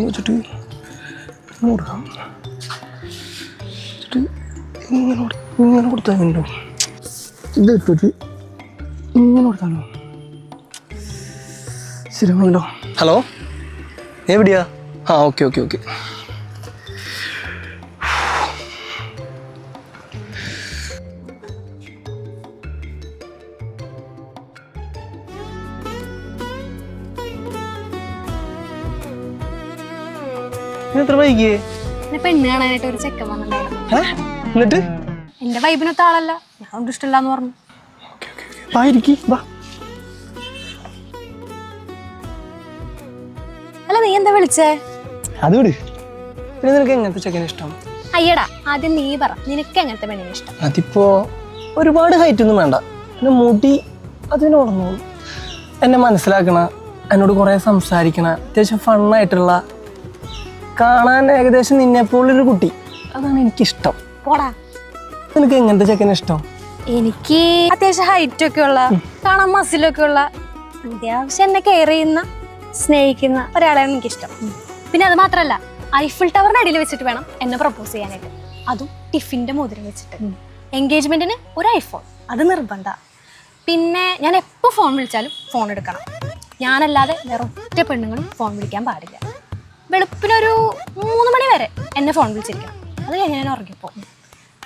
വെച്ചിട്ട് കൊടുക്കാം. ഇങ്ങനെ കൊടുത്താൽ കണ്ടോ, ഇത് ഇട്ടിട്ട് ഇങ്ങനെ കൊടുത്താലോ ശരിയാണല്ലോ. ഹലോ, എവിടെയാ? ആ, ഓക്കെ ഓക്കെ ഓക്കെ. എത്ര വൈകിയേ? പെണ്ണ് കാണാനായിട്ട് ഒരു ചെക്കൻ വന്നിട്ടുണ്ടായിരുന്നു. എന്നിട്ട് എന്റെ വൈബിനൊത്ത ആളല്ല, ഞാൻ ഇഷ്ടമില്ലാന്ന് പറഞ്ഞു. അല്ല, നീ എന്താ വിളിച്ചേ? അത് വിട്. പിന്നെ നിനക്ക് എങ്ങനത്തെ ചെക്കനെ ഇഷ്ടം? അയ്യടാ, ആദ്യം നീ പറ, നിനക്ക് എങ്ങനത്തെ പെണ്ണിനെ ഇഷ്ടം? അതിപ്പോ ഒരുപാട് ഹൈറ്റ് ഒന്നും വേണ്ട, പിന്നെ മുടി അതിനോടൊന്നും, എന്നെ മനസ്സിലാക്കണ, എന്നോട് കുറെ സംസാരിക്കണ, അത്യാവശ്യം ഫണ്ണായിട്ടുള്ള, കാണാൻ ഏകദേശം നിന്നെപ്പോലൊരു കുട്ടി, അതാണ് എനിക്കിഷ്ടം. പോടാ. നിനക്ക് എങ്ങനത്തെ ചെക്കനെ ഇഷ്ടം? എനിക്ക് അത്യാവശ്യം ഹൈറ്റ് ഒക്കെ ഉള്ള, കാണാൻ മസിലൊക്കെ ഉള്ള, അത്യാവശ്യം എന്നെ കെയർ ചെയ്യുന്ന, സ്നേഹിക്കുന്ന ഒരാളെയാണ് എനിക്കിഷ്ടം. പിന്നെ അത് മാത്രല്ല, ഐഫിൽ ടവറിന്റെ അടിയിൽ വെച്ചിട്ട് വേണം എന്നെ പ്രപ്പോസ് ചെയ്യാനായിട്ട്, അതും ടിഫിന്റെ മോതിരം വെച്ചിട്ട്. എൻഗേജ്മെന്റിന് ഒരു ഐഫോൺ, അത് നിർബന്ധ. പിന്നെ ഞാൻ എപ്പോൾ ഫോൺ വിളിച്ചാലും ഫോൺ എടുക്കണം. ഞാനല്ലാതെ വേറെ ഒറ്റ പെണ്ണുങ്ങളും ഫോൺ വിളിക്കാൻ പാടില്ല. വെളുപ്പിനൊരു 3 മണി വരെ എന്നെ ഫോൺ വിളിച്ചിരിക്കണം, അത് കഴിഞ്ഞ് ഞാൻ ഉറങ്ങിപ്പോകും.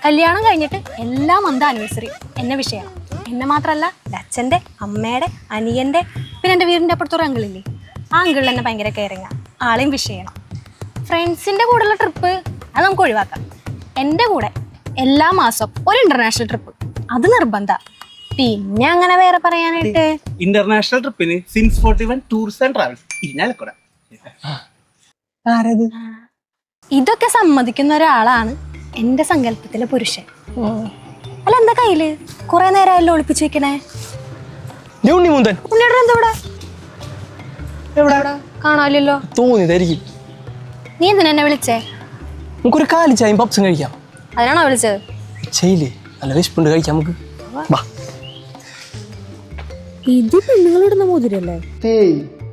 കല്യാണം കഴിഞ്ഞിട്ട് എല്ലാ മന്ത് ആനിവേഴ്സറി എന്നെ വിഷ് ചെയ്യണം. എന്നെ മാത്രമല്ല, അച്ഛൻ്റെ, അമ്മയുടെ, അനിയൻ്റെ, പിന്നെ എൻ്റെ വീടിൻ്റെ അപ്പുറത്തൊരു അങ്കിളില്ലേ, ആ അങ്കിളിൽ എന്നെ ഭയങ്കര കെയറിങ്ങാണ്, ആളെയും വിഷ് ചെയ്യണം. ഫ്രണ്ട്സിൻ്റെ കൂടെയുള്ള ട്രിപ്പ് അത് നമുക്ക് ഒഴിവാക്കാം. എൻ്റെ കൂടെ എല്ലാ മാസവും ഒരു ഇന്റർനാഷണൽ ട്രിപ്പ്, അത് നിർബന്ധ. പിന്നെ അങ്ങനെ വേറെ പറയാനായിട്ട്, ഇന്റർനാഷണൽ ട്രിപ്പിന് since 41 tours and travels Irinjalakuda. ഇതൊക്കെ സമ്മതിക്കുന്ന ഒരാളാണ് എന്റെ സങ്കല്പത്തിലെ പുരുഷൻ. അല്ല, എന്താ കയ്യില് കുറെ നേരമല്ലോ ഒളിപ്പിച്ചു വെക്കണേ? കാണാനില്ലല്ലോ. തോന്നിയതായിരിക്കും. നീ എന്തിനാ എന്നെ വിളിച്ചേ? നമുക്കൊരു കാലി ചായയും പപ്സും കഴിക്കാം. അതിനാണോ വിളിച്ചത്? ചെയ്യില്ലേ, നല്ല വിശപ്പുണ്ട്, കഴിക്കാം നമുക്ക്. ഇത് പെണ്ണുങ്ങളിടുന്ന മോതിരല്ലേ?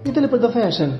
ഇതിലിപ്പോഴത്തെ ഫാഷൻ